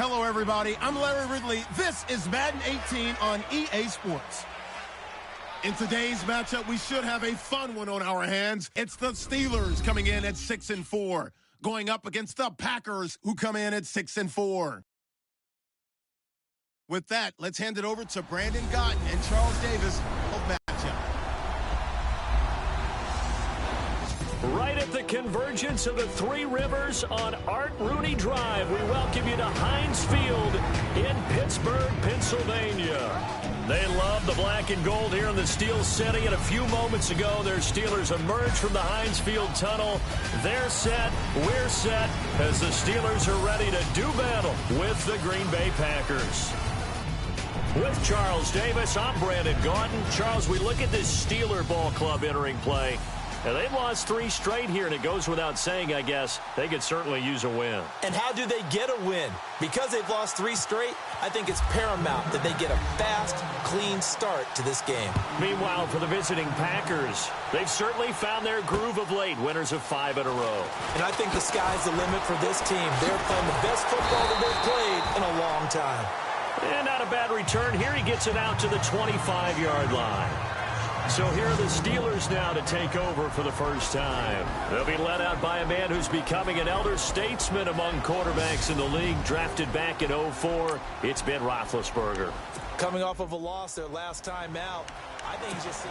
Hello, everybody. I'm Larry Ridley. This is Madden 18 on EA Sports. In today's matchup, we should have a fun one on our hands. It's the Steelers coming in at 6-4, going up against the Packers, who come in at 6-4. With that, let's hand it over to Brandon Gott and Charles Davis of matchup. Right at the convergence of the Three Rivers on Art Rooney Drive, we welcome you to Heinz Field in Pittsburgh, Pennsylvania. They love the black and gold here in the Steel City, and a few moments ago, their Steelers emerged from the Heinz Field tunnel. They're set, we're set, as the Steelers are ready to do battle with the Green Bay Packers. With Charles Davis, I'm Brandon Gaudin. Charles, we look at this Steeler ball club entering play. And they've lost 3 straight here, and it goes without saying, I guess, they could certainly use a win. And how do they get a win? Because they've lost 3 straight, I think it's paramount that they get a fast, clean start to this game. Meanwhile, for the visiting Packers, they've certainly found their groove of late, winners of 5 in a row. And I think the sky's the limit for this team. They're playing the best football that they've played in a long time. And not a bad return here. He gets it out to the 25-yard line. So here are the Steelers now to take over for the first time. They'll be led out by a man who's becoming an elder statesman among quarterbacks in the league, drafted back in 2004. It's Ben Roethlisberger. Coming off of a loss their last time out, I think he's just...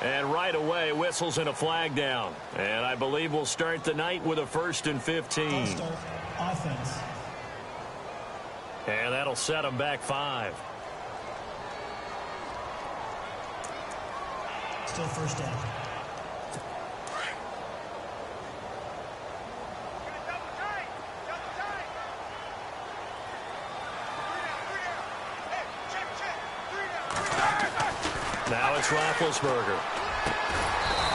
And right away, whistles and a flag down. And I believe we'll start the night with a 1st and 15. Start offense. And that'll set them back 5. Still first down. Now it's Roethlisberger.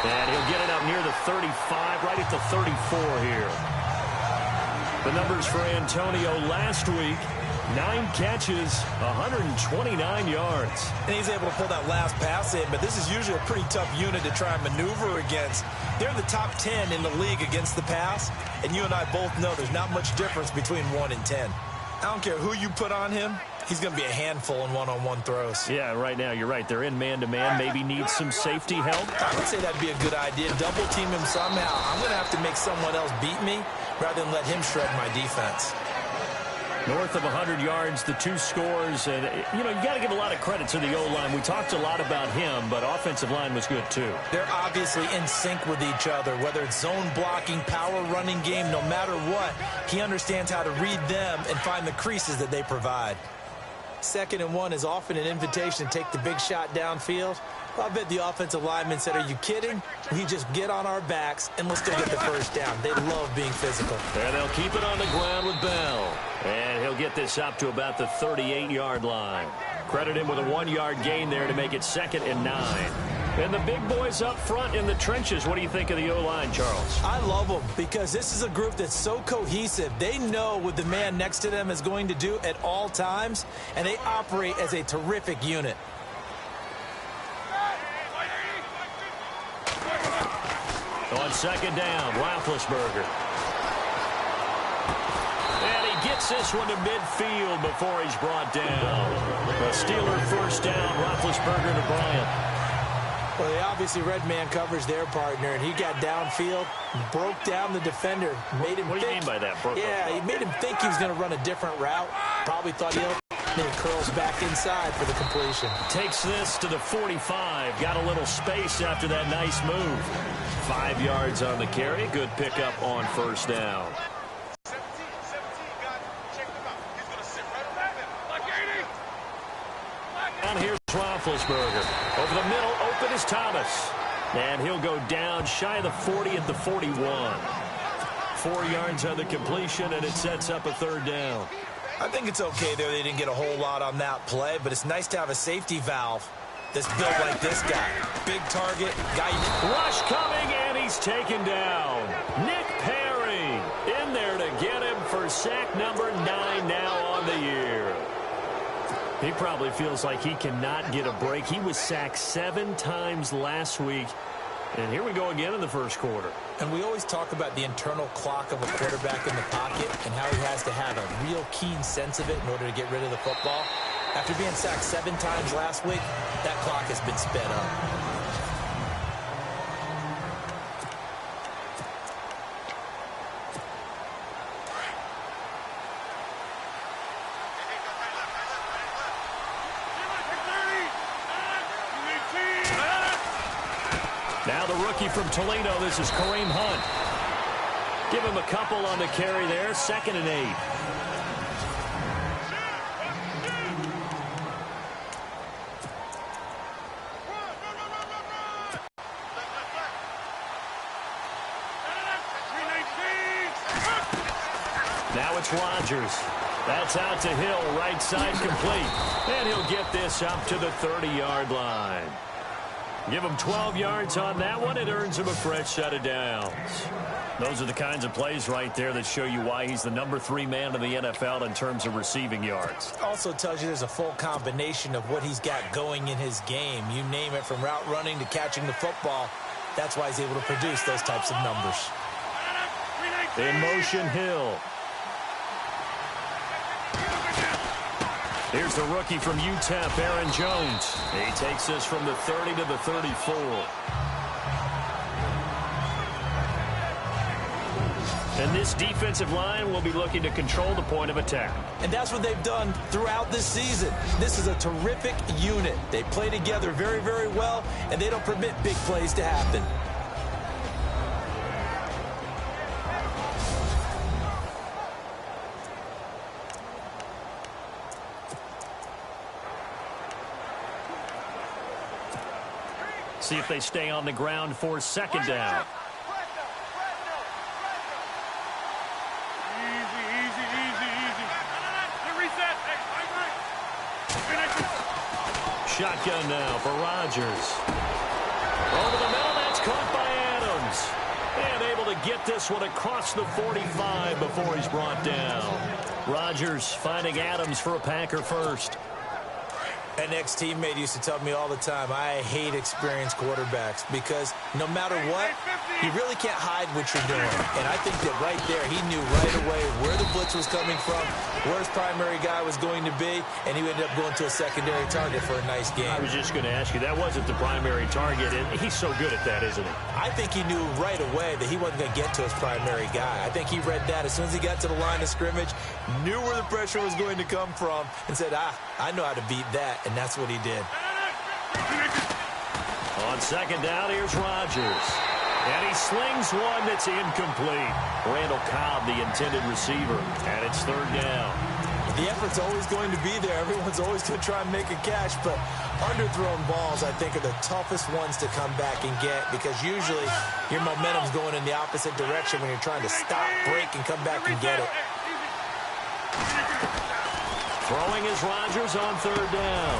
And he'll get it up near the 35, right at the 34 here. The numbers for Antonio last week, 9 catches, 129 yards. And he's able to pull that last pass in, but this is usually a pretty tough unit to try and maneuver against. They're in the top 10 in the league against the pass, and you and I both know there's not much difference between 1 and 10. I don't care who you put on him. He's going to be a handful in one-on-one throws. Yeah, right now, you're right. They're in man-to-man. Maybe needs some safety help. I would say that'd be a good idea. Double team him somehow. I'm going to have to make someone else beat me rather than let him shred my defense. North of 100 yards, the 2 scores. And, you know, you got to give a lot of credit to the O-line. We talked a lot about him, but offensive line was good, too. They're obviously in sync with each other, whether it's zone blocking, power running game, no matter what. He understands how to read them and find the creases that they provide. 2nd and 1 is often an invitation to take the big shot downfield. Well, I bet the offensive lineman said, are you kidding? We just get on our backs and let's go get the first down. They love being physical. And they'll keep it on the ground with Bell. And he'll get this up to about the 38-yard line. Credit him with a 1-yard gain there to make it 2nd and 9. And the big boys up front in the trenches. What do you think of the O-line, Charles? I love them because this is a group that's so cohesive. They know what the man next to them is going to do at all times, and they operate as a terrific unit. On 2nd down, Roethlisberger. And he gets this one to midfield before he's brought down. A Steeler first down, Roethlisberger to Bryant. Well, they obviously red man coverage their partner, and he got downfield, broke down the defender, made him What do you mean by that? He made him think he was going to run a different route. Probably thought he curls back inside for the completion. Takes this to the 45. Got a little space after that nice move. 5 yards on the carry. Good pickup on first down. And here's Roethlisberger. Over the middle, open is Thomas. And he'll go down shy of the 40 at the 41. 4 yards on the completion, and it sets up a 3rd down. I think it's okay there. They didn't get a whole lot on that play, but it's nice to have a safety valve. that's built like this guy. Big target, guy. Rush coming, and he's taken down. Nick Perry in there to get him for sack number 9 now on the year. He probably feels like he cannot get a break. He was sacked 7 times last week. And here we go again in the first quarter. And we always talk about the internal clock of a quarterback in the pocket and how he has to have a real keen sense of it in order to get rid of the football. After being sacked 7 times last week, that clock has been sped up. Now the rookie from Toledo, this is Kareem Hunt. Give him a couple on the carry there, 2nd and 8. Now it's Rodgers. That's out to Hill, right side complete. And he'll get this up to the 30-yard line. Give him 12 yards on that one. It earns him a fresh set of downs. Those are the kinds of plays right there that show you why he's the number 3 man in the NFL in terms of receiving yards. Also tells you there's a full combination of what he's got going in his game. You name it, from route running to catching the football. That's why he's able to produce those types of numbers. In motion, Hill. Here's the rookie from UTEP, Aaron Jones. He takes this from the 30 to the 34. And this defensive line will be looking to control the point of attack. And that's what they've done throughout this season. This is a terrific unit. They play together very, very well, and they don't permit big plays to happen. See if they stay on the ground for 2nd down. Shotgun now for Rodgers. Over the middle, that's caught by Adams. And able to get this one across the 45 before he's brought down. Rodgers finding Adams for a Packer first. An ex-teammate used to tell me all the time, I hate experienced quarterbacks because no matter what, you really can't hide what you're doing. And I think that right there, he knew right away where the blitz was coming from, where his primary guy was going to be, and he ended up going to a secondary target for a nice game. I was just going to ask you, that wasn't the primary target, and he's so good at that, isn't he? I think he knew right away that he wasn't going to get to his primary guy. I think he read that as soon as he got to the line of scrimmage, knew where the pressure was going to come from, and said, I know how to beat that. And that's what he did. On 2nd down, here's Rodgers. And he slings one that's incomplete. Randall Cobb, the intended receiver. And it's 3rd down. The effort's always going to be there. Everyone's always going to try and make a catch. But underthrown balls, I think, are the toughest ones to come back and get. Because usually your momentum's going in the opposite direction when you're trying to stop, break, and come back and get it. Throwing is Rodgers on 3rd down.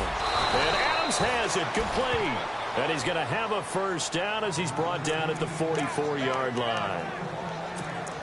And Adams has it complete. And he's going to have a first down as he's brought down at the 44-yard line.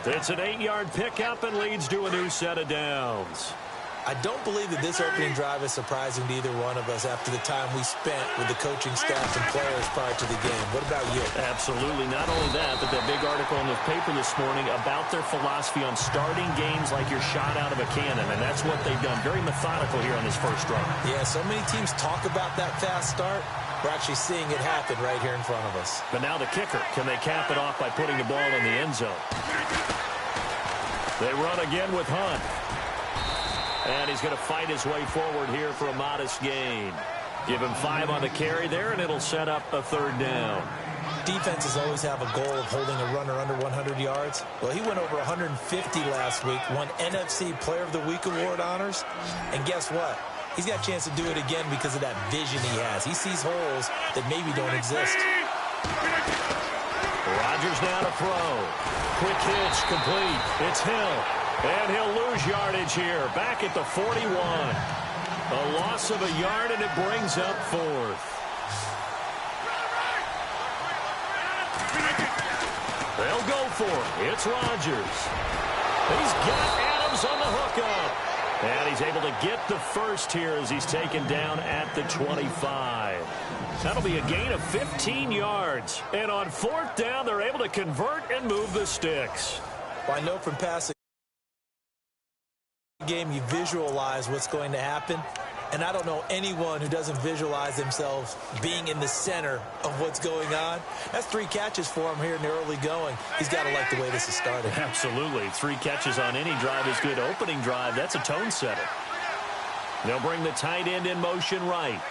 It's an 8-yard pickup and leads to a new set of downs. I don't believe that this opening drive is surprising to either one of us after the time we spent with the coaching staff and players prior to the game. What about you? Absolutely. Not only that, but that big article in the paper this morning about their philosophy on starting games like you're shot out of a cannon, and that's what they've done. Very methodical here on this first drive. Yeah, so many teams talk about that fast start. We're actually seeing it happen right here in front of us. But now the kicker. Can they cap it off by putting the ball in the end zone? They run again with Hunt. And he's going to fight his way forward here for a modest gain. Give him 5 on the carry there, and it'll set up a 3rd down. Defenses always have a goal of holding a runner under 100 yards. Well, he went over 150 last week, won NFC Player of the Week award honors. And guess what? He's got a chance to do it again because of that vision he has. He sees holes that maybe don't exist. Rodgers now to throw. Quick hitch, complete. It's Hill. And he'll lose yardage here. Back at the 41. A loss of a yard, and it brings up 4th. for him. It's Rodgers. He's got Adams on the hookup. And he's able to get the first here as he's taken down at the 25. That'll be a gain of 15 yards. And on 4th down, they're able to convert and move the sticks. Well, I know from passing game you visualize what's going to happen. And I don't know anyone who doesn't visualize themselves being in the center of what's going on. That's 3 catches for him here in the early going. He's got to like the way this is started. Absolutely. 3 catches on any drive is good. Opening drive, that's a tone setter. They'll bring the tight end in motion right.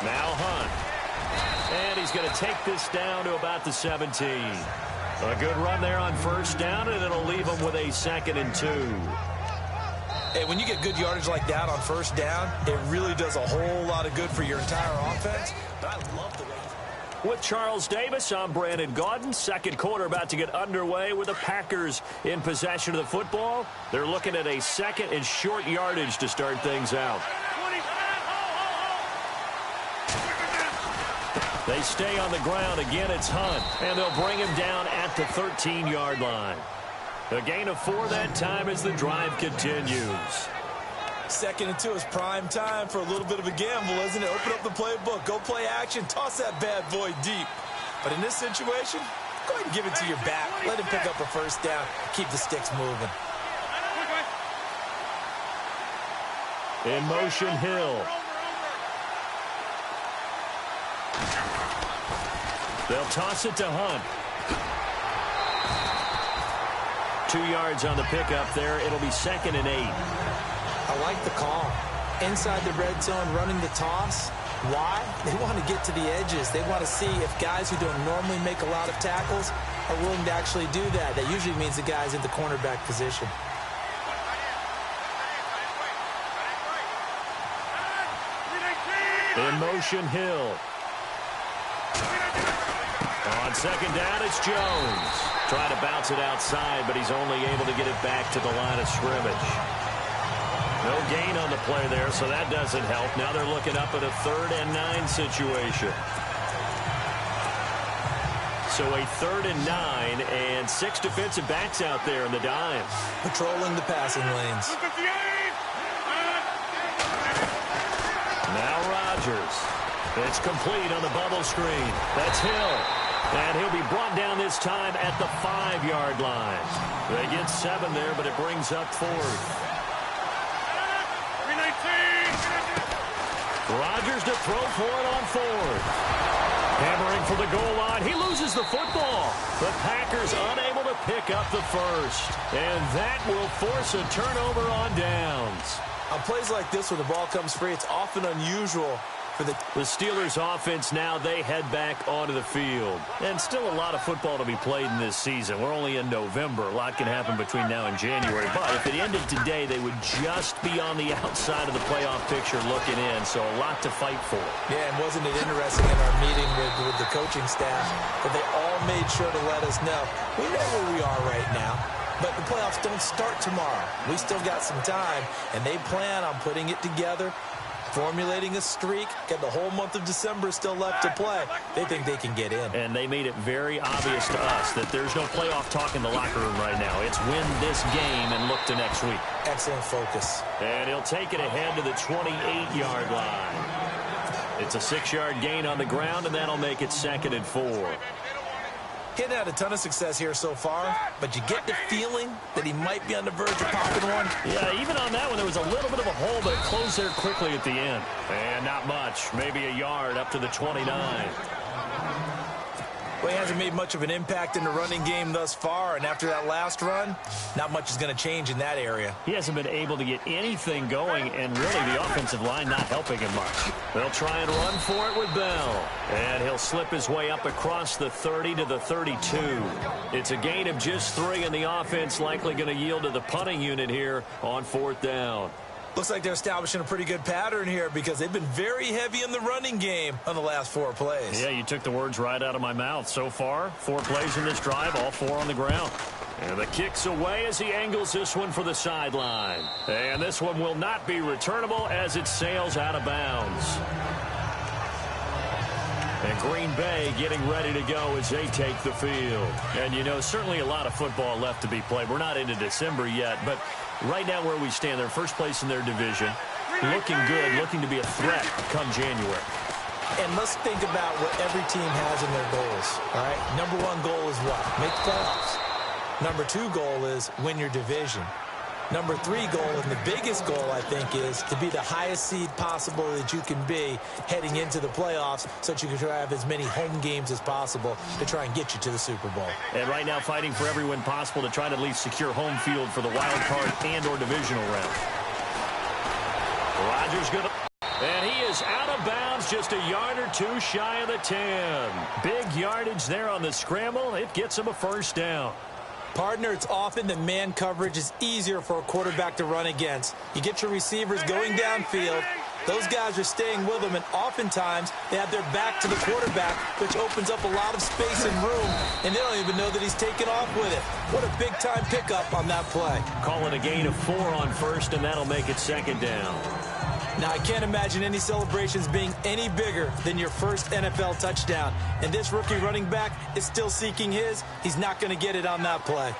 Now Hunt. And he's going to take this down to about the 17. A good run there on 1st down, and it'll leave him with a 2nd and 2. Hey, when you get good yardage like that on 1st down, it really does a whole lot of good for your entire offense. But I love the way. With Charles Davis, I'm Brandon Gaudin. 2nd quarter about to get underway with the Packers in possession of the football. They're looking at a 2nd and short yardage to start things out. They stay on the ground. Again, it's Hunt. And they'll bring him down at the 13-yard line. A gain of 4 that time as the drive continues. 2nd and 2 is prime time for a little bit of a gamble, isn't it? Open up the playbook. Go play action. Toss that bad boy deep. But in this situation, go ahead and give it to your back. Let him pick up a 1st down. Keep the sticks moving. In motion, Hill. They'll toss it to Hunt. 2 yards on the pickup there. It'll be 2nd and 8. I like the call. Inside the red zone, running the toss. Why? They want to get to the edges. They want to see if guys who don't normally make a lot of tackles are willing to actually do that. That usually means the guy's in the cornerback position. In motion, Hill. On 2nd down, it's Jones. Trying to bounce it outside, but he's only able to get it back to the line of scrimmage. No gain on the play there, so that doesn't help. Now they're looking up at a 3rd and 9 situation. So a 3rd and 9 and 6 defensive backs out there in the dime. Patrolling the passing lanes. Now Rodgers. It's complete on the bubble screen. That's Hill. And he'll be brought down this time at the 5-yard line. They get 7 there, but it brings up 4th. Rodgers to throw for it on 4th. Hammering for the goal line. He loses the football. The Packers unable to pick up the 1st. And that will force a turnover on downs. On plays like this where the ball comes free, it's often unusual for the Steelers offense now, they head back onto the field. And still a lot of football to be played in this season. We're only in November. A lot can happen between now and January. But if it ended today, they would just be on the outside of the playoff picture looking in. So a lot to fight for. Yeah, and wasn't it interesting in our meeting with the coaching staff that they all made sure to let us know, we know where we are right now. But the playoffs don't start tomorrow. We still got some time, and they plan on putting it together, formulating a streak, got the whole month of December still left to play. They think they can get in. And they made it very obvious to us that there's no playoff talk in the locker room right now. It's win this game and look to next week. Excellent focus. And he'll take it ahead to the 28-yard line. It's a 6-yard gain on the ground, and that'll make it 2nd and 4. He hadn't had a ton of success here so far, but you get the feeling that he might be on the verge of popping one. Yeah, even on that one, there was a little bit of a hole, but it closed there quickly at the end. And not much, maybe a yard up to the 29. Well, he hasn't made much of an impact in the running game thus far, and after that last run, not much is going to change in that area. He hasn't been able to get anything going, and really the offensive line not helping him much. They'll try and run for it with Bell. And he'll slip his way up across the 30 to the 32. It's a gain of just 3, and the offense likely going to yield to the punting unit here on 4th down. Looks like they're establishing a pretty good pattern here because they've been very heavy in the running game on the last 4 plays. Yeah, you took the words right out of my mouth. So far, 4 plays in this drive, all 4 on the ground. And the kick's away as he angles this one for the sideline. And this one will not be returnable as it sails out of bounds. And Green Bay getting ready to go as they take the field. And, you know, certainly a lot of football left to be played. We're not into December yet, but right now where we stand, they're first place in their division. Looking good, looking to be a threat come January. And let's think about what every team has in their goals, all right? Number one goal is what? Make the playoffs. Number two goal is win your division. Number three goal, and the biggest goal, I think, is to be the highest seed possible that you can be heading into the playoffs so that you can have as many home games as possible to try and get you to the Super Bowl. And right now fighting for every win possible to try to at least secure home field for the wild card and or divisional round. Rodgers good. And he is out of bounds, just a yard or two shy of the 10. Big yardage there on the scramble. It gets him a first down. Partner, it's often that man coverage is easier for a quarterback to run against. You get your receivers going downfield. Those guys are staying with them, and oftentimes they have their back to the quarterback, which opens up a lot of space and room, and they don't even know that he's taken off with it. What a big-time pickup on that play. Calling a gain of 4 on first, and that'll make it second down. Now, I can't imagine any celebrations being any bigger than your first NFL touchdown. And this rookie running back is still seeking his. He's not going to get it on that play.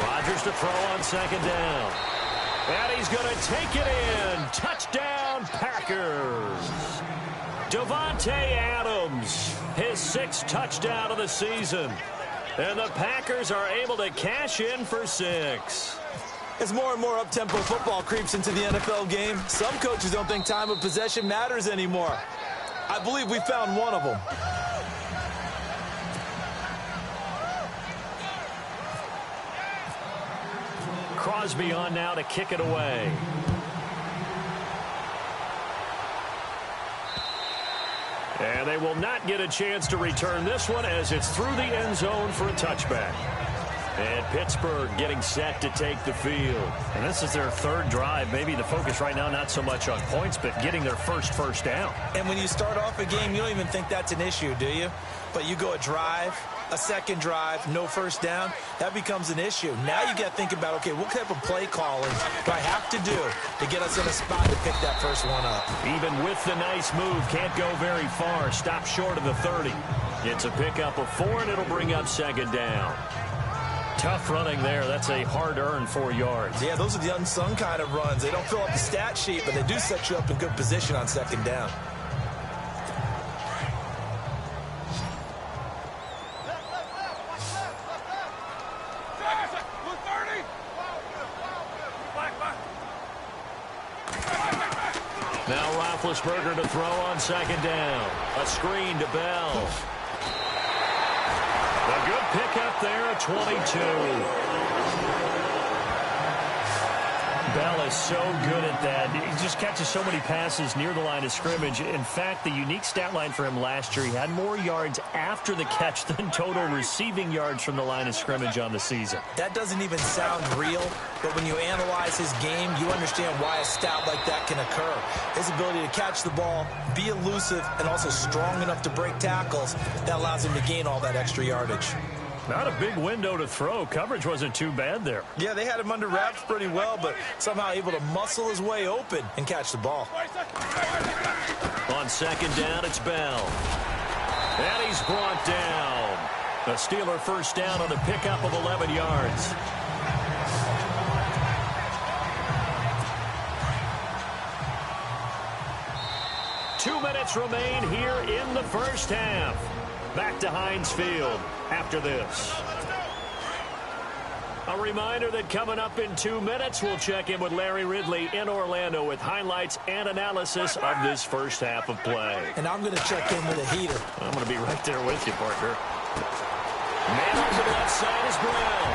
Rodgers to throw on second down. And he's going to take it in. Touchdown, Packers. Davante Adams, his 6th touchdown of the season. And the Packers are able to cash in for 6. As more and more up-tempo football creeps into the NFL game, some coaches don't think time of possession matters anymore. I believe we found one of them. Crosby on now to kick it away. And they will not get a chance to return this one as it's through the end zone for a touchback. And Pittsburgh getting set to take the field. And this is their 3rd drive. Maybe the focus right now not so much on points, but getting their first down. And when you start off a game, you don't even think that's an issue, do you? But you go a drive, a second drive, no first down, that becomes an issue. Now you got to think about, okay, what type of play calling do I have to do to get us in a spot to pick that first one up? Even with the nice move, can't go very far. Stop short of the 30. It's a pickup of 4, and it'll bring up second down. Tough running there. That's a hard-earned 4 yards. Yeah, those are the unsung kind of runs. They don't fill up the stat sheet, but they do set you up in good position on second down. Now Roethlisberger to throw on second down. A screen to Bell. A good pickup there at 22. Bell is so good at that. He just catches so many passes near the line of scrimmage. In fact, the unique stat line for him last year, he had more yards after the catch than total receiving yards from the line of scrimmage on the season. That doesn't even sound real, but when you analyze his game, you understand why a stat like that can occur. His ability to catch the ball, be elusive, and also strong enough to break tackles, that allows him to gain all that extra yardage. Not a big window to throw. Coverage wasn't too bad there. Yeah, they had him under wraps pretty well, but somehow able to muscle his way open and catch the ball. On second down, it's Bell. And he's brought down. A Steeler first down on the pickup of 11 yards. Two minutes remain here in the first half. Back to Heinz Field after this. A reminder that coming up in 2 minutes, we'll check in with Larry Ridley in Orlando with highlights and analysis of this first half of play. And I'm going to check in with a heater. I'm going to be right there with you, partner. Man on the left side is Brown.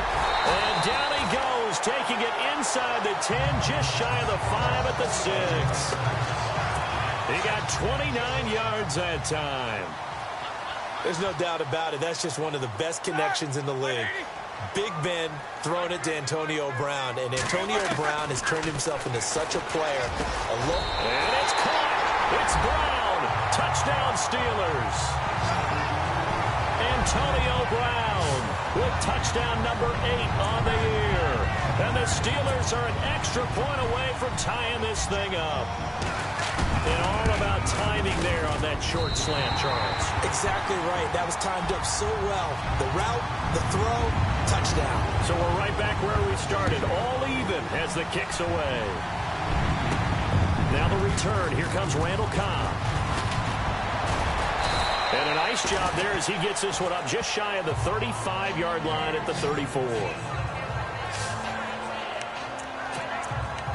And down he goes, taking it inside the 10, just shy of the 5 at the 6. He got 29 yards that time. There's no doubt about it. That's just one of the best connections in the league. Big Ben throwing it to Antonio Brown, and Antonio Brown has turned himself into such a player. And it's caught. It's Brown. Touchdown Steelers. Antonio Brown with touchdown number 8 on the year. And the Steelers are an extra point away from tying this thing up. And all about timing there on that short slant, Charles. Exactly right. That was timed up so well. The route, the throw, touchdown. So we're right back where we started, all even as the kick's away. Now the return. Here comes Randall Cobb. And a nice job there as he gets this one up just shy of the 35-yard line at the 34.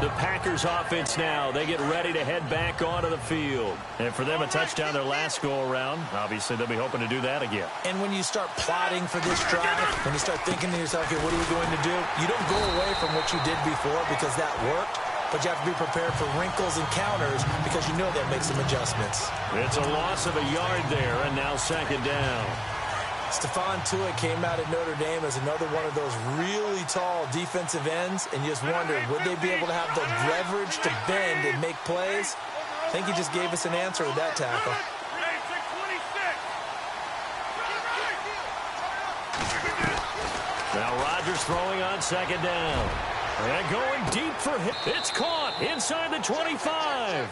The Packers offense now, they get ready to head back onto the field. And for them, a touchdown their last go-around. Obviously, they'll be hoping to do that again. And when you start plotting for this drive, when you start thinking to yourself, okay, what are we going to do? You don't go away from what you did before because that worked, but you have to be prepared for wrinkles and counters because you know that makes some adjustments. It's a loss of a yard there, and now second down. Stephon Tuitt came out at Notre Dame as another one of those really tall defensive ends, and you just wondered, would they be able to have the leverage to bend and make plays? I think he just gave us an answer with that tackle. Now Rodgers throwing on second down. And going deep for him. It's caught inside the 25.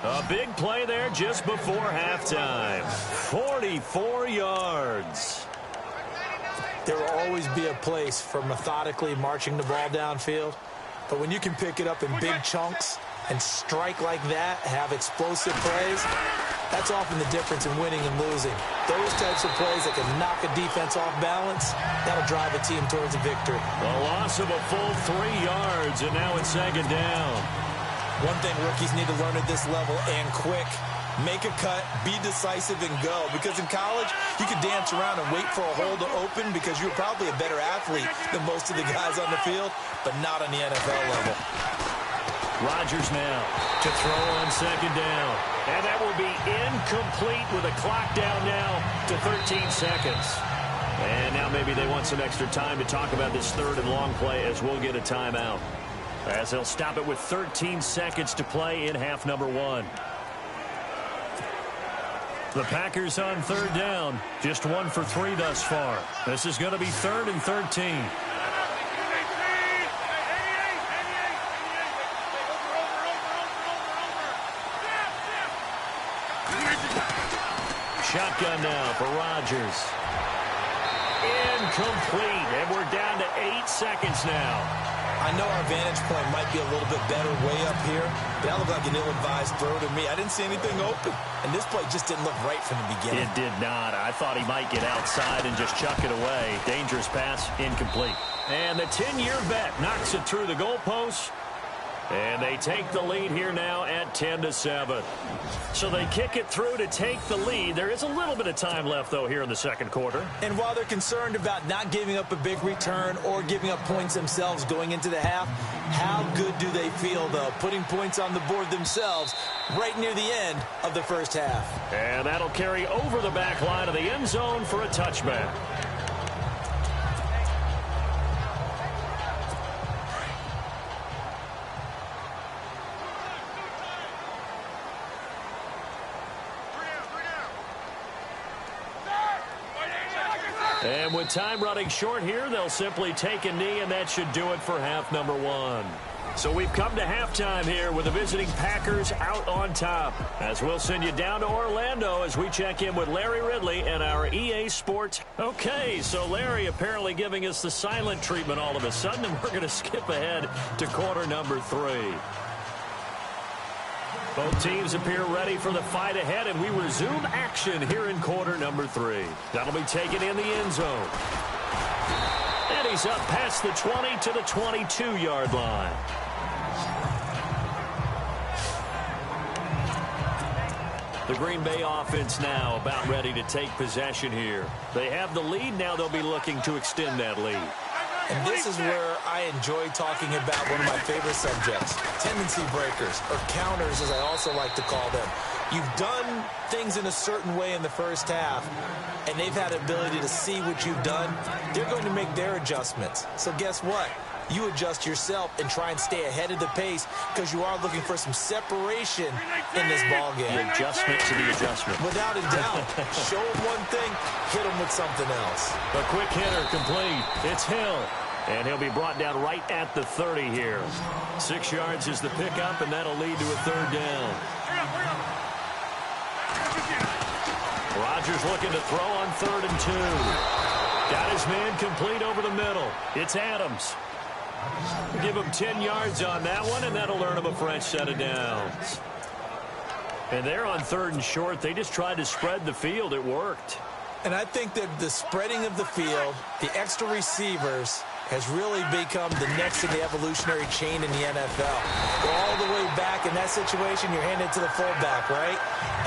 A big play there just before halftime. 44 yards. There will always be a place for methodically marching the ball downfield. But when you can pick it up in big chunks and strike like that, have explosive plays, that's often the difference in winning and losing. Those types of plays that can knock a defense off balance, that'll drive a team towards a victory. A loss of a full 3 yards, and now it's second down. One thing rookies need to learn at this level, and quick, make a cut, be decisive, and go. Because in college, you could dance around and wait for a hole to open because you're probably a better athlete than most of the guys on the field, but not on the NFL level. Rodgers now to throw on second down. And that will be incomplete with a clock down now to 13 seconds. And now maybe they want some extra time to talk about this third and long play as we'll get a timeout. As they'll stop it with 13 seconds to play in half number 1. The Packers on third down. Just 1 for 3 thus far. This is going to be 3rd and 13. Shotgun now for Rodgers. Incomplete, and we're down to 8 seconds now. I know our vantage point might be a little bit better way up here, but that looked like an ill-advised throw to me. I didn't see anything open, and this play just didn't look right from the beginning. It did not. I thought he might get outside and just chuck it away. Dangerous pass, incomplete. And the 10-year vet knocks it through the goalpost. And they take the lead here now at 10-7. So they kick it through to take the lead. There is a little bit of time left, though, here in the second quarter. And while they're concerned about not giving up a big return or giving up points themselves going into the half, how good do they feel, though, putting points on the board themselves right near the end of the first half? And that'll carry over the back line of the end zone for a touchback. And with time running short here, they'll simply take a knee, and that should do it for half number 1. So we've come to halftime here with the visiting Packers out on top. As we'll send you down to Orlando as we check in with Larry Ridley and our EA Sports. Okay, so Larry apparently giving us the silent treatment all of a sudden, and we're going to skip ahead to quarter number 3. Both teams appear ready for the fight ahead, and we resume action here in quarter number 3. That'll be taken in the end zone. And he's up past the 20 to the 22-yard line. The Green Bay offense now about ready to take possession here. They have the lead. Now they'll be looking to extend that lead. And this is where I enjoy talking about one of my favorite subjects, tendency breakers, or counters as I also like to call them. You've done things in a certain way in the first half, and they've had the ability to see what you've done. They're going to make their adjustments. So guess what? You adjust yourself and try and stay ahead of the pace because you are looking for some separation in this ballgame. The adjustment to the adjustment. Without a doubt. Show them one thing, hit them with something else. A quick hitter complete. It's Hill. And he'll be brought down right at the 30 here. 6 yards is the pickup, and that'll lead to a 3rd down. Rodgers looking to throw on 3rd and 2. Got his man complete over the middle. It's Adams. Give him 10 yards on that one, and that'll earn him a fresh set of downs. And they're on 3rd and short. They just tried to spread the field. It worked. And I think that the spreading of the field, the extra receivers, has really become the next in the evolutionary chain in the NFL. Go all the way back in that situation, you're handed to the fullback, right?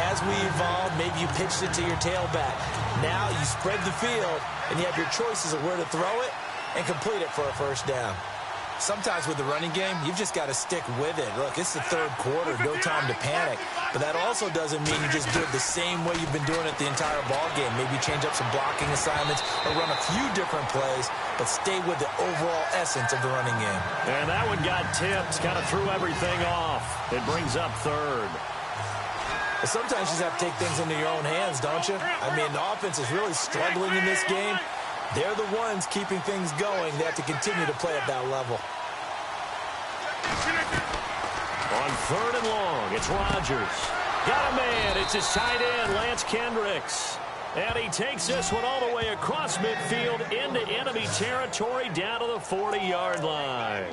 As we evolve, maybe you pitched it to your tailback. Now you spread the field, and you have your choices of where to throw it and complete it for a 1st down. Sometimes with the running game, you've just got to stick with it. Look, it's the 3rd quarter, no time to panic. But that also doesn't mean you just do it the same way you've been doing it the entire ball game. Maybe change up some blocking assignments or run a few different plays, but stay with the overall essence of the running game. And that one got tipped, kind of threw everything off. It brings up 3rd. But sometimes you just have to take things into your own hands, don't you? I mean, the offense is really struggling in this game. They're the ones keeping things going. They have to continue to play at that level. On 3rd and long, it's Rodgers. Got a man. It's his tight end, Lance Kendricks. And he takes this one all the way across midfield into enemy territory down to the 40-yard line.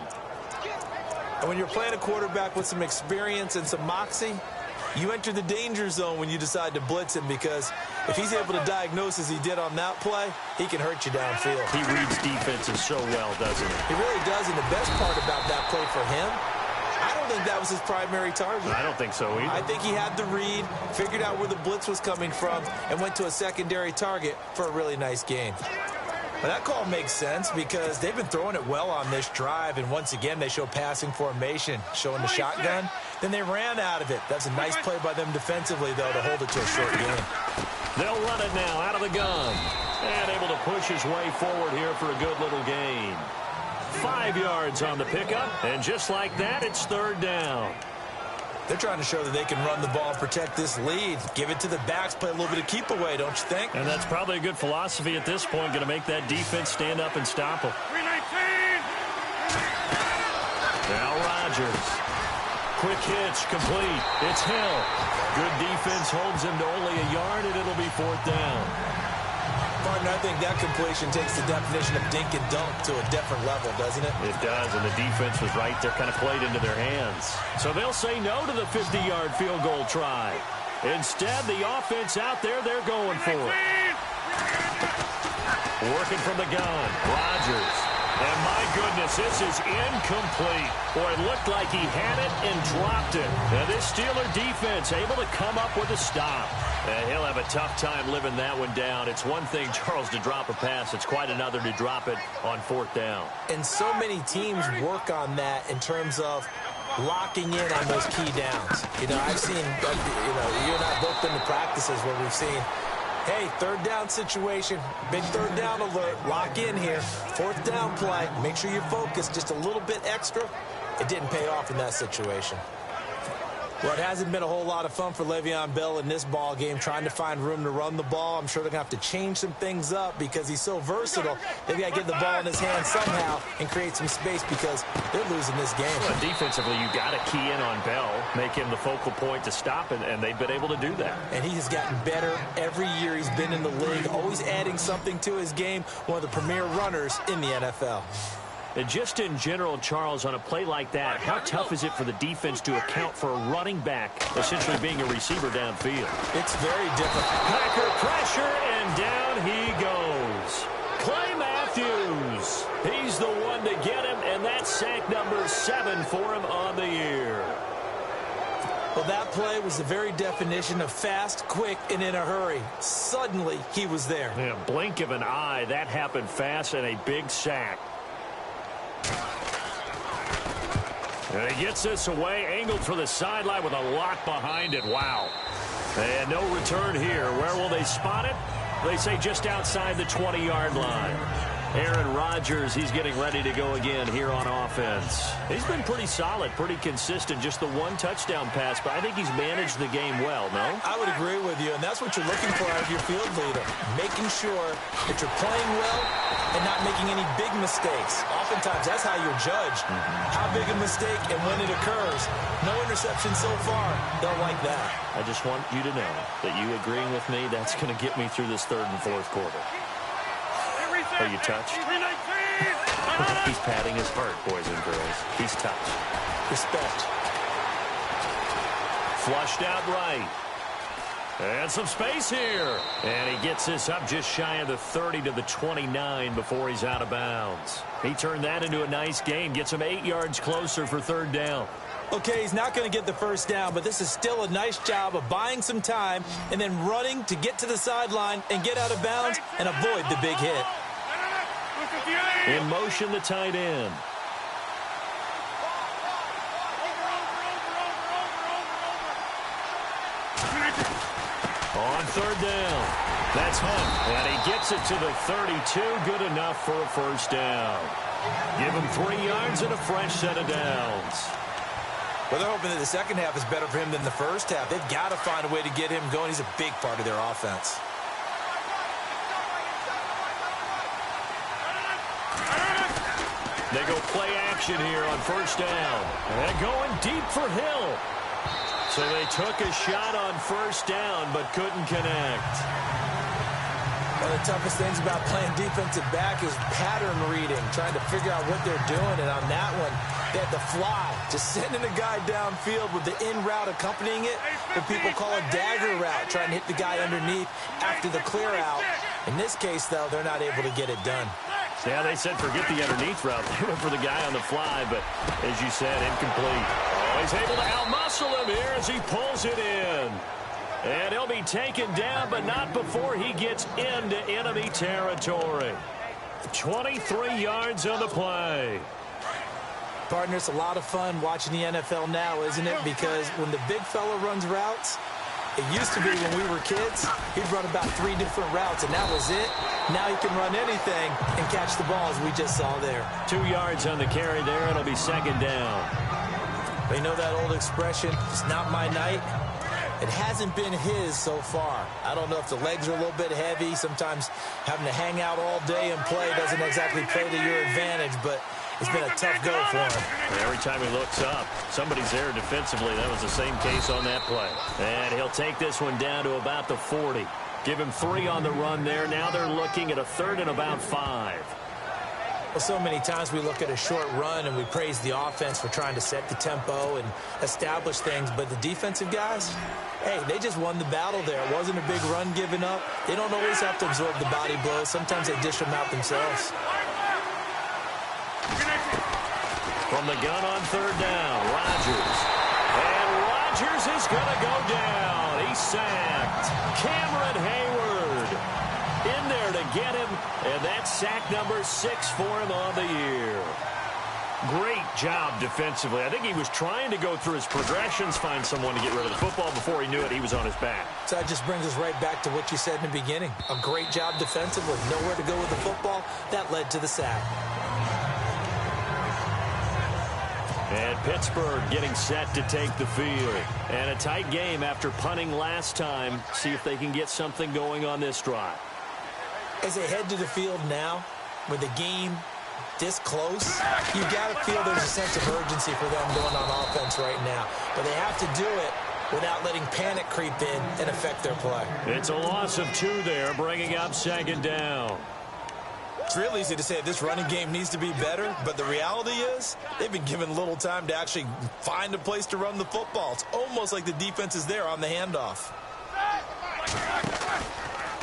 And when you're playing a quarterback with some experience and some moxie, you enter the danger zone when you decide to blitz him, because if he's able to diagnose as he did on that play, he can hurt you downfield. He reads defenses so well, doesn't he? He really does, and the best part about that play for him, I don't think that was his primary target. I don't think so either. I think he had the read, figured out where the blitz was coming from, and went to a secondary target for a really nice gain. But that call makes sense because they've been throwing it well on this drive, and once again they show passing formation, showing the shotgun. Then they ran out of it. That's a nice play by them defensively, though, to hold it to a short gain. They'll run it now out of the gun. And able to push his way forward here for a good little gain. 5 yards on the pickup, and just like that, it's 3rd down. They're trying to show that they can run the ball and protect this lead. Give it to the backs, play a little bit of keep away, don't you think? And that's probably a good philosophy at this point, going to make that defense stand up and stop them. 319. Now Rodgers. Quick hitch, complete. It's Hill. Good defense holds him to only a yard, and it'll be 4th down. Martin, I think that completion takes the definition of dink and dunk to a different level, doesn't it? It does, and the defense was right there, kind of played into their hands. So they'll say no to the 50-yard field goal try. Instead, the offense out there, they're going for it. Working from the gun, Rodgers. And my goodness, this is incomplete. Boy, it looked like he had it and dropped it. And this Steeler defense able to come up with a stop. And he'll have a tough time living that one down. It's one thing, Charles, to drop a pass. It's quite another to drop it on 4th down. And so many teams work on that in terms of locking in on those key downs. You know, I've seen, you and I both been to practices where we've seen, hey, 3rd down situation, big 3rd down alert, lock in here, 4th down play, make sure you're focused just a little bit extra. It didn't pay off in that situation. Well, it hasn't been a whole lot of fun for Le'Veon Bell in this ball game, trying to find room to run the ball. I'm sure they're going to have to change some things up because he's so versatile. They've got to get the ball in his hands somehow and create some space because they're losing this game. Well, defensively, you got to key in on Bell, make him the focal point to stop it, and they've been able to do that. And he has gotten better every year he's been in the league, always adding something to his game, one of the premier runners in the NFL. And just in general, Charles, on a play like that, how tough is it for the defense to account for a running back essentially being a receiver downfield? It's very difficult. Packer pressure, and down he goes. Clay Matthews. He's the one to get him, and that's sack number 7 for him on the year. Well, that play was the very definition of fast, quick, and in a hurry. Suddenly, he was there. Yeah, blink of an eye, that happened fast, and a big sack. And he gets this away, angled for the sideline with a lot behind it. Wow. And no return here. Where will they spot it? They say just outside the 20-yard line. Aaron Rodgers, he's getting ready to go again here on offense. He's been pretty solid, pretty consistent, just the one touchdown pass, but I think he's managed the game well, no? I would agree with you, and that's what you're looking for out of your field leader, making sure that you're playing well and not making any big mistakes. Oftentimes, that's how you're judged. How big a mistake and when it occurs. No interception so far. Don't like that. I just want you to know that you agreeing with me, that's going to get me through this third and fourth quarter. Are you touched? He's patting his heart, boys and girls. He's touched. Respect. Flushed out right. And some space here. And he gets this up just shy of the 30 to the 29 before he's out of bounds. He turned that into a nice gain. Gets him 8 yards closer for third down. Okay, he's not going to get the first down, but this is still a nice job of buying some time and then running to get to the sideline and get out of bounds and avoid the big hit. In motion, the tight end. On third down. That's Hunt, and he gets it to the 32. Good enough for a first down. Give him 3 yards and a fresh set of downs. Well, they're hoping that the second half is better for him than the first half. They've got to find a way to get him going. He's a big part of their offense. They go play action here on first down. And going deep for Hill. So they took a shot on first down, but couldn't connect. One of the toughest things about playing defensive back is pattern reading, trying to figure out what they're doing. And on that one, they had to fly, just sending a guy downfield with the in route accompanying it, what people call a dagger route, trying to hit the guy underneath after the clear out. In this case, though, they're not able to get it done. Yeah, they said forget the underneath route. They went for the guy on the fly, but as you said, incomplete. Oh, he's able to outmuscle him here as he pulls it in. And he'll be taken down, but not before he gets into enemy territory. 23 yards on the play. Partner, it's a lot of fun watching the NFL now, isn't it? Because when the big fella runs routes, it used to be when we were kids, he'd run about 3 different routes, and that was it. Now he can run anything and catch the ball, as we just saw there. 2 yards on the carry there. It'll be second down. But you know that old expression, it's not my night? It hasn't been his so far. I don't know if the legs are a little bit heavy. Sometimes having to hang out all day and play doesn't exactly play to your advantage, but it's been a tough go for him. And every time he looks up, somebody's there defensively. That was the same case on that play. And he'll take this one down to about the 40. Give him 3 on the run there. Now they're looking at a third and about 5. Well, so many times we look at a short run and we praise the offense for trying to set the tempo and establish things, but the defensive guys, hey, they just won the battle there. It wasn't a big run given up. They don't always have to absorb the body blows. Sometimes they dish them out themselves. From the gun on third down, Rodgers. And Rodgers is going to go down. He's sacked. Cameron Hayward in there to get him, and that's sack number 6 for him on the year. Great job defensively. I think he was trying to go through his progressions, find someone to get rid of the football. Before he knew it, he was on his back. So that just brings us right back to what you said in the beginning. A great job defensively. Nowhere to go with the football. That led to the sack. And Pittsburgh getting set to take the field. And a tight game after punting last time. See if they can get something going on this drive. As they head to the field now, with the game this close, you got to feel there's a sense of urgency for them going on offense right now. But they have to do it without letting panic creep in and affect their play. It's a loss of 2 there, bringing up second down. It's real easy to say this running game needs to be better, but the reality is they've been given little time to actually find a place to run the football. It's almost like the defense is there on the handoff.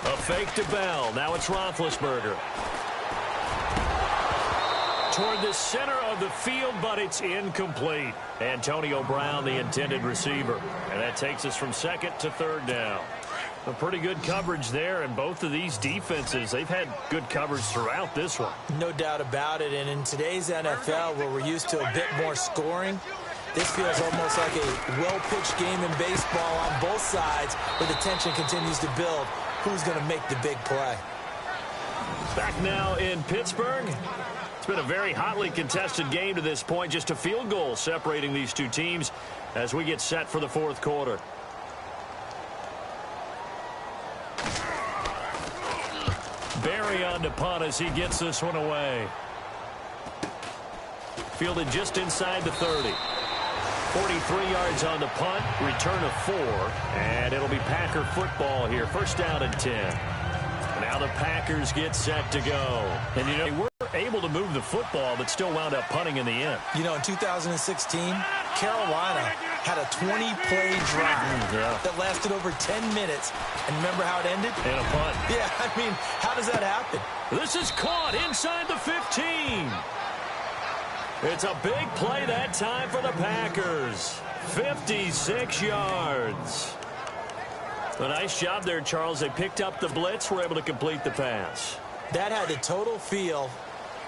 A fake to Bell. Now it's Roethlisberger. Toward the center of the field, but it's incomplete. Antonio Brown, the intended receiver. And that takes us from second to third down. A pretty good coverage there, and both of these defenses, they've had good coverage throughout this one. No doubt about it, and in today's NFL, where we're used to a bit more scoring, this feels almost like a well-pitched game in baseball on both sides, where the tension continues to build. Who's going to make the big play? Back now in Pittsburgh. It's been a very hotly contested game to this point. Just a field goal separating these two teams as we get set for the fourth quarter. Barry on to punt as he gets this one away. Fielded just inside the 30. 43 yards on the punt. Return of 4. And it'll be Packer football here. First down and 10. Now the Packers get set to go. And, you know, they were able to move the football, but still wound up punting in the end. You know, in 2016, Carolina had a 20-play drive that lasted over 10 minutes. And remember how it ended? And a punt. Yeah, I mean, how does that happen? This is caught inside the 15. It's a big play that time for the Packers. 56 yards. A nice job there, Charles. They picked up the blitz, were able to complete the pass. That had the total feel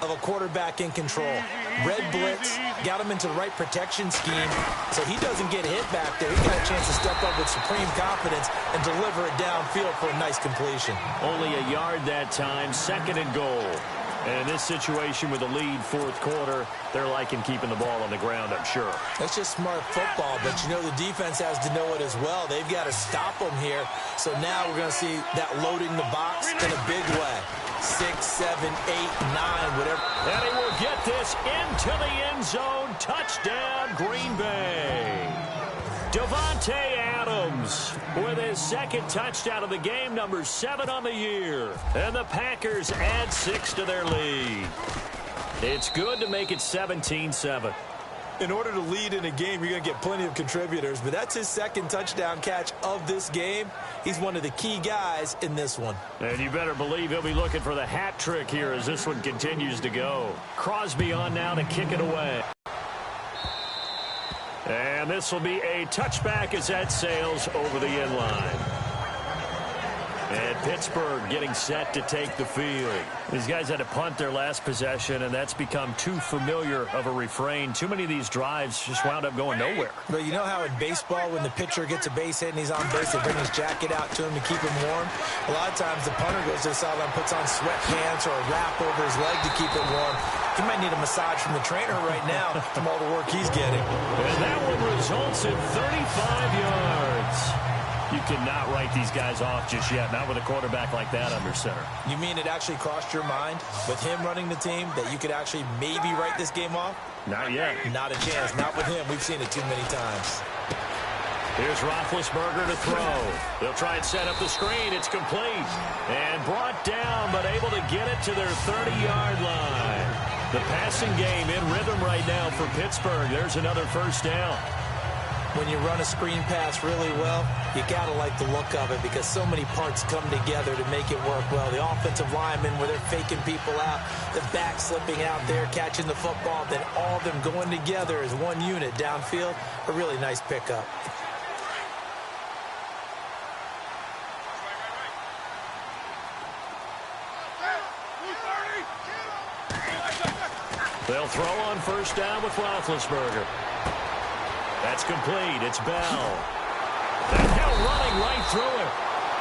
of a quarterback in control. Red blitz, got him into the right protection scheme, so he doesn't get hit back there. He got a chance to step up with supreme confidence and deliver it downfield for a nice completion. Only a yard that time, second and goal. And in this situation with the lead fourth quarter, they're liking keeping the ball on the ground, I'm sure. That's just smart football, but you know the defense has to know it as well. They've got to stop them here. So now we're going to see that loading the box in a big way. 6, 7, 8, 9, whatever. And he will get this into the end zone. Touchdown, Green Bay. Davante Adams with his second touchdown of the game, number 7 on the year. And the Packers add 6 to their lead. It's good to make it 17-7. In order to lead in a game, you're going to get plenty of contributors, but that's his second touchdown catch of this game. He's one of the key guys in this one. And you better believe he'll be looking for the hat trick here as this one continues to go. Crosby on now to kick it away. And this will be a touchback as that sails over the end line. And Pittsburgh getting set to take the field. These guys had to punt their last possession, and that's become too familiar of a refrain. Too many of these drives just wound up going nowhere. But you know how in baseball, when the pitcher gets a base hit and he's on base, they bring his jacket out to him to keep him warm? A lot of times the punter goes to the sideline, puts on sweatpants or a wrap over his leg to keep it warm. He might need a massage from the trainer right now from all the work he's getting. And that one results in 35 yards. You cannot write these guys off just yet, not with a quarterback like that under center. You mean it actually crossed your mind with him running the team that you could actually maybe write this game off? Not yet. Not a chance. Not with him. We've seen it too many times. Here's Roethlisberger to throw. They'll try and set up the screen. It's complete. And brought down, but able to get it to their 30-yard line. The passing game in rhythm right now for Pittsburgh. There's another first down. When you run a screen pass really well, you got to like the look of it because so many parts come together to make it work well. The offensive linemen, where they're faking people out, the back slipping out there, catching the football, then all of them going together as one unit downfield. A really nice pickup. They'll throw on first down with Roethlisberger. That's complete. It's Bell. And Hill running right through him.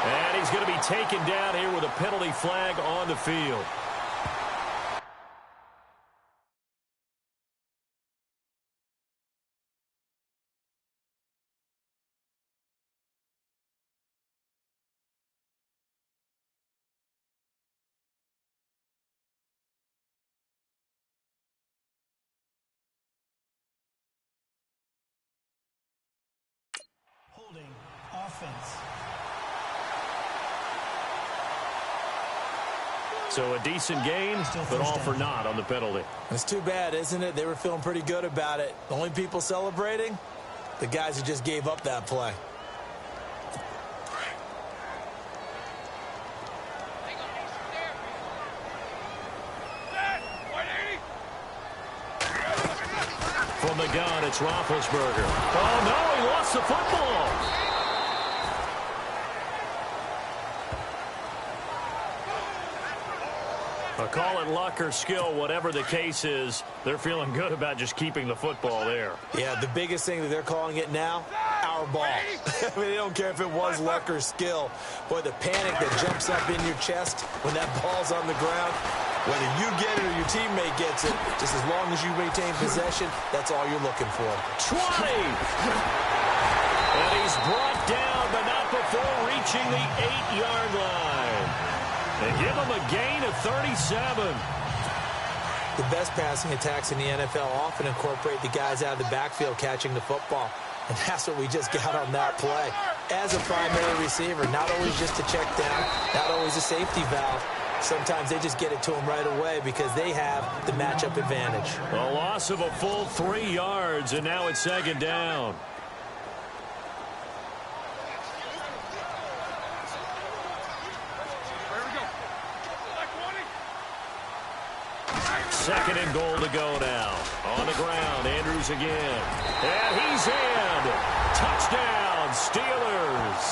And he's going to be taken down here with a penalty flag on the field. Offense. So a decent gain, but all for naught on the penalty. It's too bad, isn't it? They were feeling pretty good about it. The only people celebrating, the guys who just gave up that play. From the gun, it's Roethlisberger. Oh, no, he lost the football. Call it luck or skill, whatever the case is, they're feeling good about just keeping the football there. Yeah, the biggest thing that they're calling it now, power ball. I mean, they don't care if it was luck or skill. Boy, the panic that jumps up in your chest when that ball's on the ground, whether you get it or your teammate gets it, just as long as you retain possession, that's all you're looking for. 20! And he's brought down, but not before reaching the 8-yard line. They give him a gain of 37. The best passing attacks in the NFL often incorporate the guys out of the backfield catching the football. And that's what we just got on that play. As a primary receiver, not always just a check down, not always a safety valve. Sometimes they just get it to him right away because they have the matchup advantage. A loss of a full 3 yards, and now it's second down. Second and goal to go now. On the ground, Andrews again. And he's in. Touchdown, Steelers.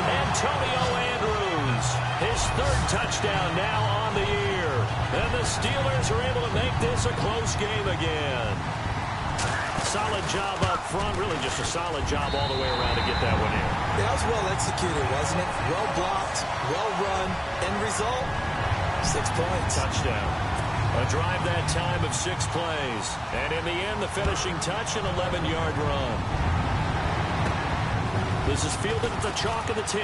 Antonio Andrews, his 3rd touchdown now on the year. And the Steelers are able to make this a close game again. Solid job up front, really just a solid job all the way around to get that one in. That was well executed, wasn't it? Well blocked, well run. End result, 6 points. Touchdown. A drive that time of 6 plays. And in the end, the finishing touch, an 11-yard run. This is fielded at the chalk of the 10.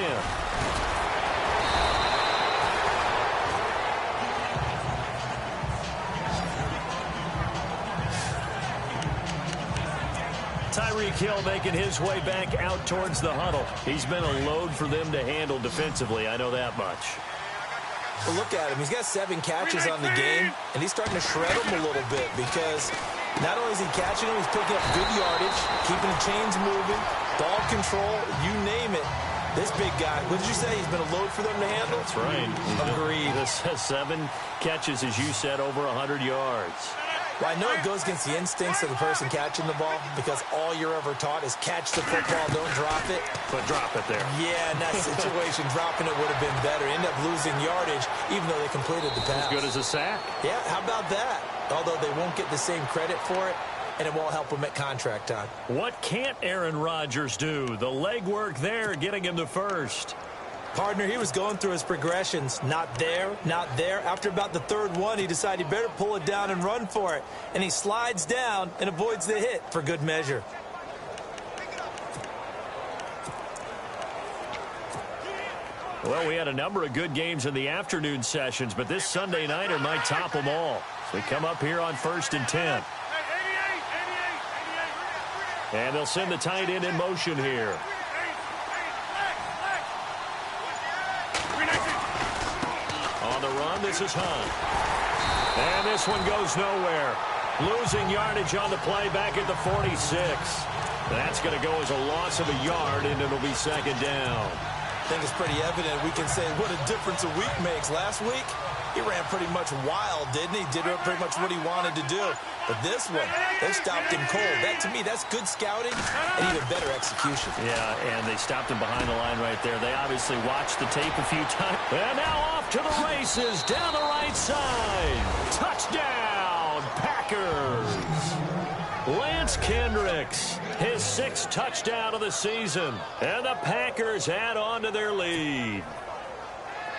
Tyreek Hill making his way back out towards the huddle. He's been a load for them to handle defensively, I know that much. Well, look at him. He's got 7 catches on the game, and he's starting to shred them a little bit because not only is he catching them, he's picking up good yardage, keeping the chains moving, ball control, you name it. This big guy, what did you say? He's been a load for them to handle? That's right. Agreed. This has 7 catches, as you said, over 100 yards. Well, I know it goes against the instincts of the person catching the ball because all you're ever taught is catch the football, don't drop it. But drop it there. Yeah, in that situation, dropping it would have been better. End up losing yardage, even though they completed the pass. As good as a sack. Yeah, how about that? Although they won't get the same credit for it, and it won't help them at contract time. What can't Aaron Rodgers do? The legwork there, getting him to first. Partner, he was going through his progressions. Not there, not there. After about the 3rd one, he decided he better pull it down and run for it. And he slides down and avoids the hit for good measure. Well, we had a number of good games in the afternoon sessions, but this Sunday nighter might top them all. So we come up here on 1st and 10. And they'll send the tight end in motion here. On the run, this is Hunt. And this one goes nowhere. Losing yardage on the play back at the 46. That's going to go as a loss of a yard, and it'll be second down. I think it's pretty evident. We can say what a difference a week makes. Last week, he ran pretty much wild, didn't he? Did pretty much what he wanted to do. But this one, they stopped him cold. That, to me, that's good scouting and even better execution. Yeah, and they stopped him behind the line right there. They obviously watched the tape a few times. And now off to the races down the right side. Touchdown, Packers. Lance Kendricks, his 6th touchdown of the season. And the Packers add on to their lead.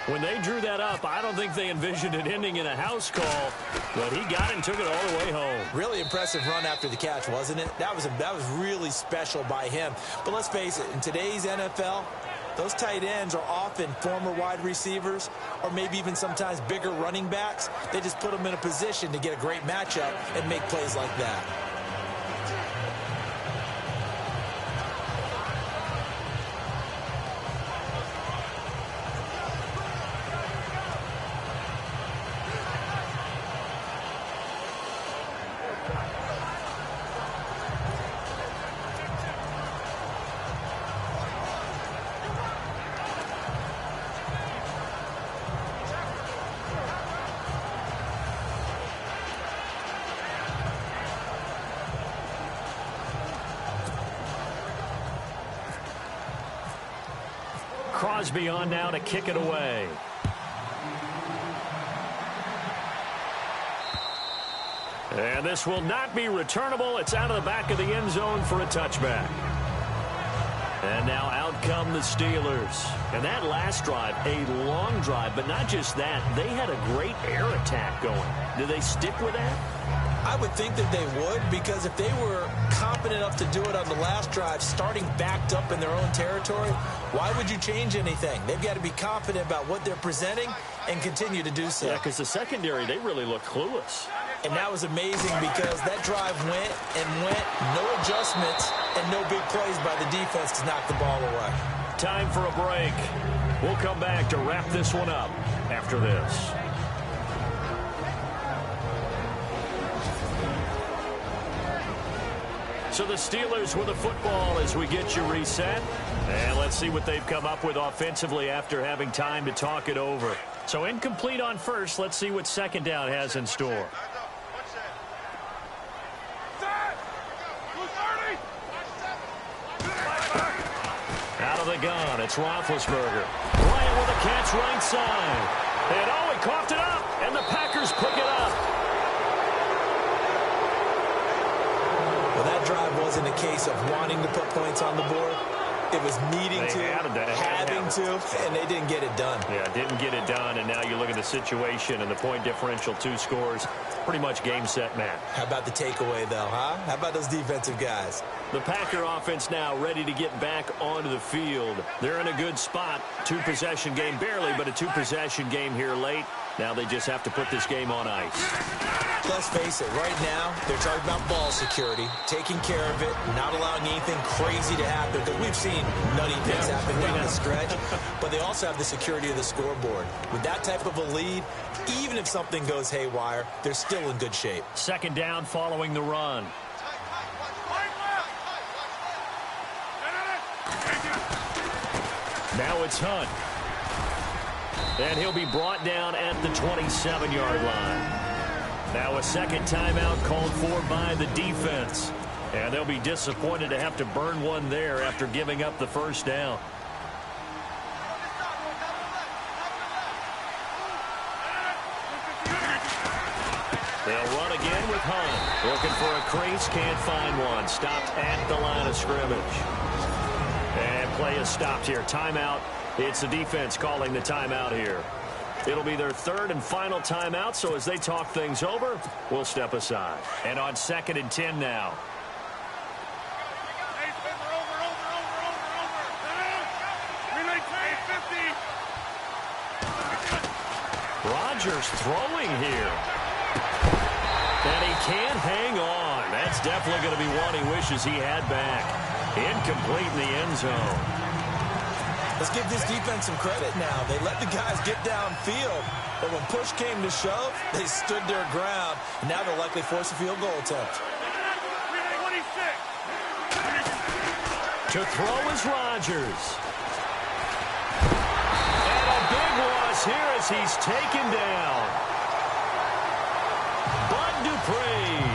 When they drew that up, I don't think they envisioned it ending in a house call, but he got it and took it all the way home. Really impressive run after the catch, wasn't it? That was really special by him. But let's face it, in today's NFL, those tight ends are often former wide receivers or maybe even sometimes bigger running backs. They just put them in a position to get a great matchup and make plays like that. Crosby on now to kick it away. And this will not be returnable. It's out of the back of the end zone for a touchback. And now out come the Steelers. And that last drive, a long drive, but not just that. They had a great air attack going. Do they stick with that? I would think that they would, because if they were confident enough to do it on the last drive, starting backed up in their own territory, why would you change anything? They've got to be confident about what they're presenting and continue to do so. Yeah, because the secondary, they really look clueless. And that was amazing because that drive went and went, no adjustments, and no big plays by the defense to knock the ball away. Time for a break. We'll come back to wrap this one up after this. So the Steelers with the football as we get you reset. And let's see what they've come up with offensively after having time to talk it over. So incomplete on first. Let's see what second down has in store. Out of the gun, it's Roethlisberger. Bryant with a catch right side. And oh, he coughed it up. And the Packers pick it up. Well, that drive wasn't a case of wanting to put points on the board. It was needing to, having to, and they didn't get it done. Yeah, didn't get it done, and now you look at the situation and the point differential, 2 scores, pretty much game, set, match. How about the takeaway, though, huh? How about those defensive guys? The Packer offense now ready to get back onto the field. They're in a good spot. 2-possession game, barely, but a 2-possession game here late. Now they just have to put this game on ice. Let's face it, right now, they're talking about ball security, taking care of it, not allowing anything crazy to happen, because we've seen nutty things happen down the stretch, but they also have the security of the scoreboard. With that type of a lead, even if something goes haywire, they're still in good shape. Second down following the run. Now it's Hunt. And he'll be brought down at the 27-yard line. Now a second timeout called for by the defense. And they'll be disappointed to have to burn one there after giving up the first down. They'll run again with Hunt. Looking for a crease, can't find one. Stopped at the line of scrimmage. And play is stopped here. Timeout. It's the defense calling the timeout here. It'll be their third and final timeout, so as they talk things over, we'll step aside. And on 2nd and 10 now. Rodgers throwing here. And he can't hang on. That's definitely going to be one he wishes he had back. Incomplete in the end zone. Let's give this defense some credit now. They let the guys get downfield, but when push came to shove, they stood their ground. Now they'll likely force a field goal attempt. To throw is Rodgers. And a big loss here as he's taken down. Bud Dupree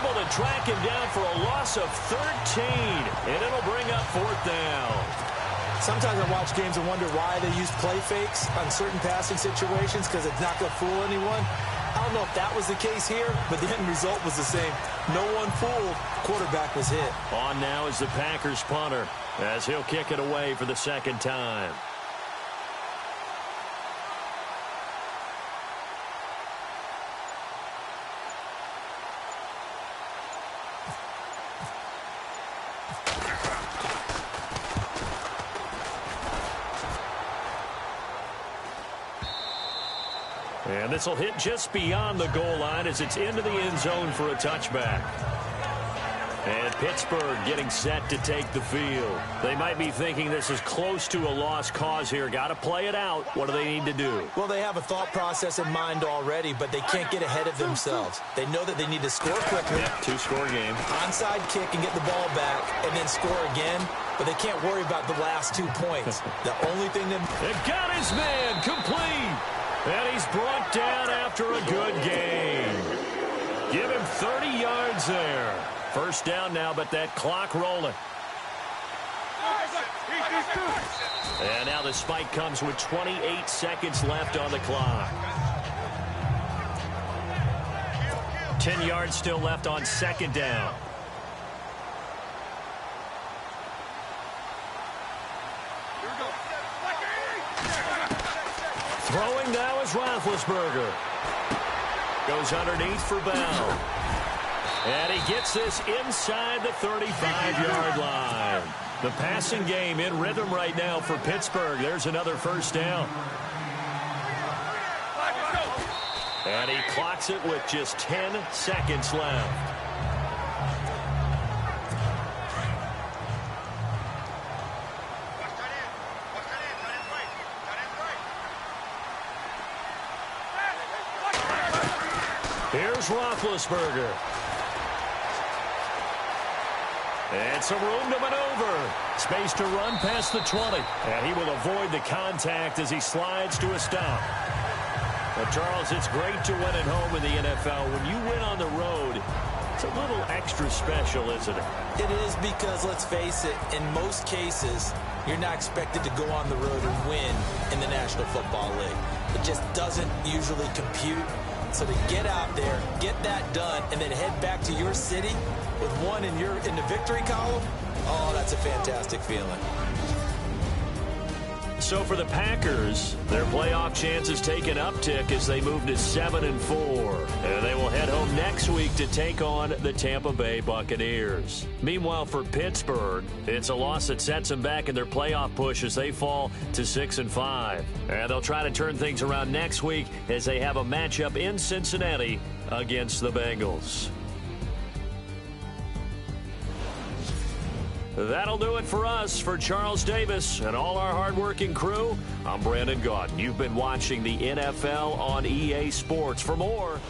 able to track him down for a loss of 13, and it'll bring up 4th down. Sometimes I watch games and wonder why they use play fakes on certain passing situations, because it's not going to fool anyone. I don't know if that was the case here, but the end result was the same. No one fooled. Quarterback was hit. On now is the Packers punter as he'll kick it away for the second time. And this will hit just beyond the goal line as it's into the end zone for a touchback. And Pittsburgh getting set to take the field. They might be thinking this is close to a lost cause here. Got to play it out. What do they need to do? Well, they have a thought process in mind already, but they can't get ahead of themselves. They know that they need to score quickly. Yep, 2-score game. Onside kick and get the ball back and then score again. But they can't worry about the last 2 points. The only thing that... They've got his man complete. And he's brought down after a good game. Give him 30 yards there. First down now, but that clock rolling. And now the spike comes with 28 seconds left on the clock. 10 yards still left on second down. Roethlisberger. Goes underneath for Bell. And he gets this inside the 35-yard line. The passing game in rhythm right now for Pittsburgh. There's another first down. And he clocks it with just 10 seconds left. Here's Roethlisberger. And some room to maneuver. Space to run past the 20. And he will avoid the contact as he slides to a stop. Well, Charles, it's great to win at home in the NFL. When you win on the road, it's a little extra special, isn't it? It is because, let's face it, in most cases, you're not expected to go on the road and win in the National Football League. It just doesn't usually compute. So to get out there, get that done, and then head back to your city with one in the victory column, oh, that's a fantastic feeling. So for the Packers, their playoff chances take an uptick as they move to 7-4. And they will head home next week to take on the Tampa Bay Buccaneers. Meanwhile, for Pittsburgh, it's a loss that sets them back in their playoff push as they fall to 6-5. And they'll try to turn things around next week as they have a matchup in Cincinnati against the Bengals. That'll do it for us. For Charles Davis and all our hardworking crew, I'm Brandon Gaudin. You've been watching the NFL on EA Sports. For more,